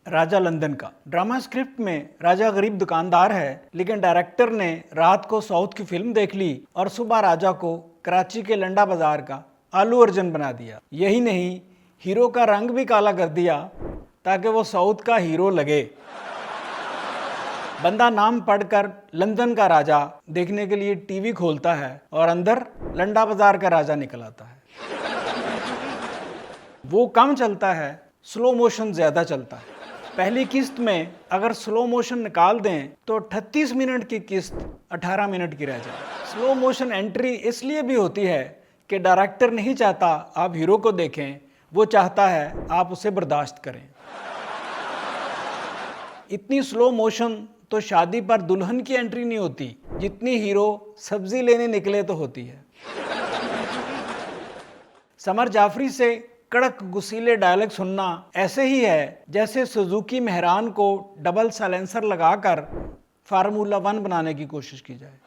राजा London का। Drama script में राजा गरीब दुकानदार है, लेकिन डायरेक्टर ने रात को साउथ की फिल्म देख ली और सुबह राजा को कराची के लंडा बाजार का आलू अर्जुन बना दिया। यही नहीं, हीरो का रंग भी काला कर दिया ताकि वो साउथ का हीरो लगे। बंदा नाम पढ़कर लंदन का राजा देखने के लिए टीवी खोलता है और अंदर लंडा बाजार का राजा निकल आता है। वो कम चलता है, स्लो मोशन ज्यादा चलता है। पहली किस्त में अगर स्लो मोशन निकाल दें तो 38 मिनट की किस्त 18 मिनट की रह जाए। स्लो मोशन एंट्री इसलिए भी होती है कि डायरेक्टर नहीं चाहता आप हीरो को देखें, वो चाहता है आप उसे बर्दाश्त करें। इतनी स्लो मोशन तो शादी पर दुल्हन की एंट्री नहीं होती जितनी हीरो सब्जी लेने निकले तो होती है। समर जाफरी से कड़क गुस्सीले डायलॉग सुनना ऐसे ही है जैसे सुजुकी मेहरान को डबल साइलेंसर लगाकर फार्मूला 1 बनाने की कोशिश की जाए।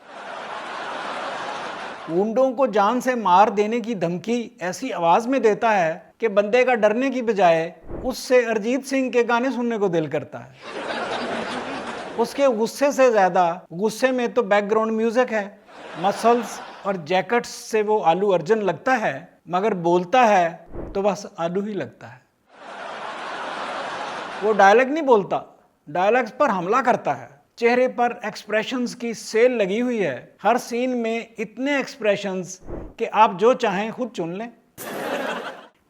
गुंडों को जान से मार देने की धमकी ऐसी आवाज में देता है कि बंदे का डरने की बजाय उससे अरिजीत सिंह के गाने सुनने को दिल करता है। उसके गुस्से से ज्यादा गुस्से में तो बैकग्राउंड म्यूजिक है। मसल्स और जैकेट्स से वो आलू अर्जुन लगता है, मगर बोलता है तो बस आलू ही लगता है। वो डायलॉग नहीं बोलता, डायलॉग्स पर हमला करता है। चेहरे पर एक्सप्रेशंस की सेल लगी हुई है। हर सीन में इतने एक्सप्रेशंस कि आप जो चाहें खुद चुन लें।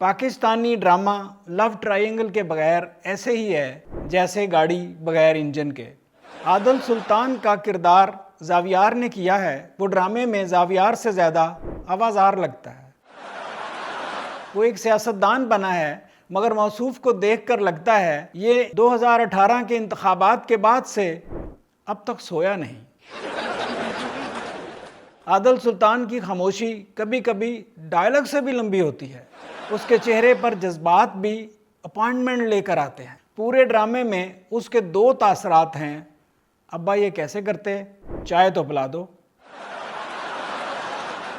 पाकिस्तानी ड्रामा लव ट्रायंगल के बगैर ऐसे ही है जैसे गाड़ी बगैर इंजन के। आदिल सुल्तान का किरदार जावियार ने किया है। वो ड्रामे में जावियार से ज़्यादा आवाज़ार लगता है। वो एक सियासतदान बना है, मगर मौसूफ को देखकर लगता है ये 2018 के इंतखाबात के बाद से अब तक सोया नहीं। आदिल सुल्तान की खामोशी कभी कभी डायलॉग से भी लंबी होती है। उसके चेहरे पर जज्बात भी अपॉइंटमेंट लेकर आते हैं। पूरे ड्रामे में उसके 2 तासरात हैं। अब्बा ये कैसे करते, चाय तो पिला दो।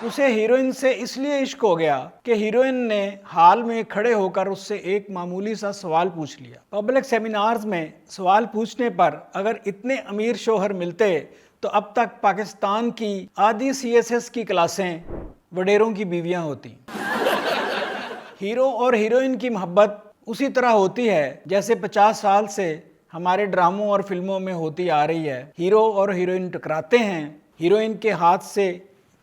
उसे हीरोइन से इसलिए इश्क हो गया कि हीरोइन ने हाल में खड़े होकर उससे एक मामूली सा सवाल पूछ लिया। पब्लिक सेमिनार्स में सवाल पूछने पर अगर इतने अमीर शोहर मिलते तो अब तक पाकिस्तान की आधी CSS की क्लासें वडेरों की बीवियां होती। हीरो और हीरोइन की मोहब्बत उसी तरह होती है जैसे 50 साल से हमारे ड्रामों और फिल्मों में होती आ रही है। हीरो और हीरोइन टकराते हैं, हीरोइन के हाथ से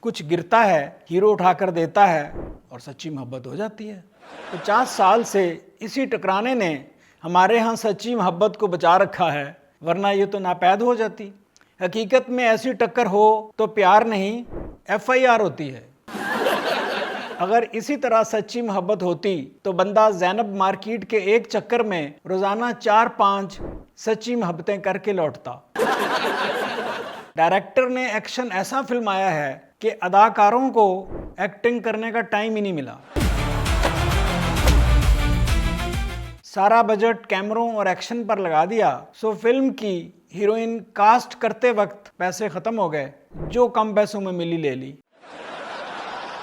कुछ गिरता है, हीरो उठाकर देता है और सच्ची मोहब्बत हो जाती है। 50 साल से इसी टकराने ने हमारे यहाँ सच्ची मोहब्बत को बचा रखा है, वरना ये तो नापैद हो जाती। हकीकत में ऐसी टक्कर हो तो प्यार नहीं FIR होती है। अगर इसी तरह सच्ची मोहब्बत होती तो बंदा ज़ैनब मार्केट के एक चक्कर में रोज़ाना 4-5 सच्ची मोहब्बतें करके लौटता। डायरेक्टर ने एक्शन ऐसा फिल्माया है कि अदाकारों को एक्टिंग करने का टाइम ही नहीं मिला। सारा बजट कैमरों और एक्शन पर लगा दिया, सो फिल्म की हीरोइन कास्ट करते वक्त पैसे खत्म हो गए। जो कम पैसों में मिली ले ली।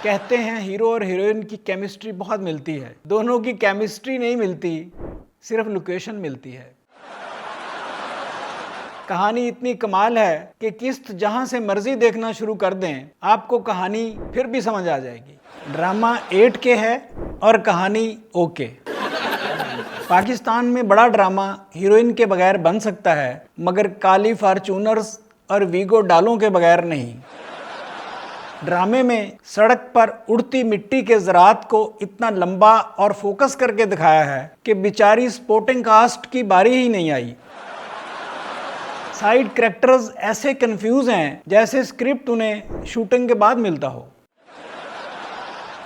कहते हैं हीरो और हीरोइन की केमिस्ट्री बहुत मिलती है। दोनों की केमिस्ट्री नहीं मिलती, सिर्फ लोकेशन मिलती है। कहानी इतनी कमाल है कि किस्त जहां से मर्जी देखना शुरू कर दें, आपको कहानी फिर भी समझ आ जाएगी। ड्रामा 8K है और कहानी OK। पाकिस्तान में बड़ा ड्रामा हीरोइन के बगैर बन सकता है, मगर काली फॉर्च्यूनर्स और वीगो डालों के बगैर नहीं। ड्रामे में सड़क पर उड़ती मिट्टी के ज़रात को इतना लंबा और फोकस करके दिखाया है कि बेचारी स्पोर्टिंग कास्ट की बारी ही नहीं आई। साइड कैरेक्टर्स ऐसे कंफ्यूज हैं जैसे स्क्रिप्ट उन्हें शूटिंग के बाद मिलता हो।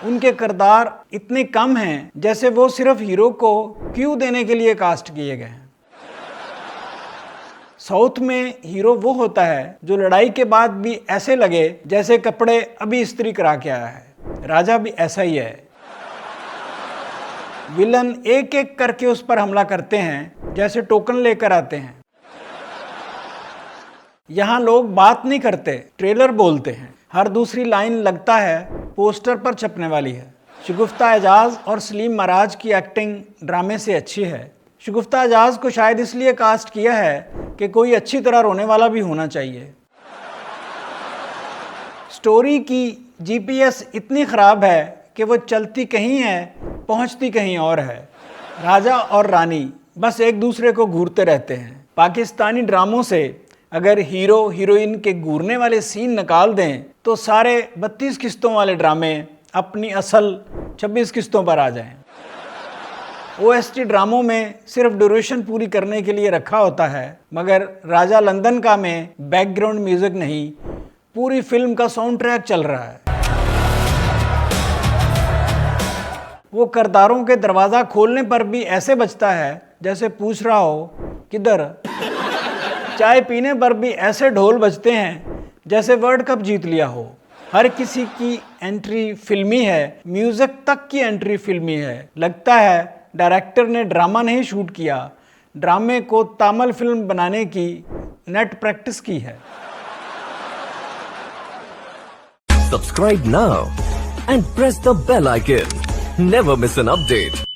उनके किरदार इतने कम हैं जैसे वो सिर्फ हीरो को क्यू देने के लिए कास्ट किए गए हैं। साउथ में हीरो वो होता है जो लड़ाई के बाद भी ऐसे लगे जैसे कपड़े अभी इस्त्री करा के आया है। राजा भी ऐसा ही है। विलन एक एक करके उस पर हमला करते हैं जैसे टोकन लेकर आते हैं। यहाँ लोग बात नहीं करते, ट्रेलर बोलते हैं। हर दूसरी लाइन लगता है पोस्टर पर छपने वाली है। शगुफ्ता एजाज और सलीम मराज की एक्टिंग ड्रामे से अच्छी है। शगुफ्ता एजाज को शायद इसलिए कास्ट किया है कि कोई अच्छी तरह रोने वाला भी होना चाहिए। स्टोरी की जीपीएस इतनी ख़राब है कि वो चलती कहीं है, पहुंचती कहीं और है। राजा और रानी बस एक दूसरे को घूरते रहते हैं। पाकिस्तानी ड्रामों से अगर हीरो हीरोइन के घूरने वाले सीन निकाल दें तो सारे 32 किस्तों वाले ड्रामे अपनी असल 26 किस्तों पर आ जाएं। ओएसटी ड्रामों में सिर्फ ड्यूरेशन पूरी करने के लिए रखा होता है, मगर राजा लंदन का में बैकग्राउंड म्यूजिक नहीं, पूरी फिल्म का साउंड ट्रैक चल रहा है। वो किरदारों के दरवाज़ा खोलने पर भी ऐसे बजता है जैसे पूछ रहा हो किधर। चाय पीने पर भी ऐसे ढोल बजते हैं जैसे वर्ल्ड कप जीत लिया हो। हर किसी की एंट्री फिल्मी है, म्यूजिक तक की एंट्री फिल्मी है। लगता है डायरेक्टर ने ड्रामा नहीं शूट किया, ड्रामे को तामिल फिल्म बनाने की नेट प्रैक्टिस की है। Subscribe now and press the bell icon. Never miss an update.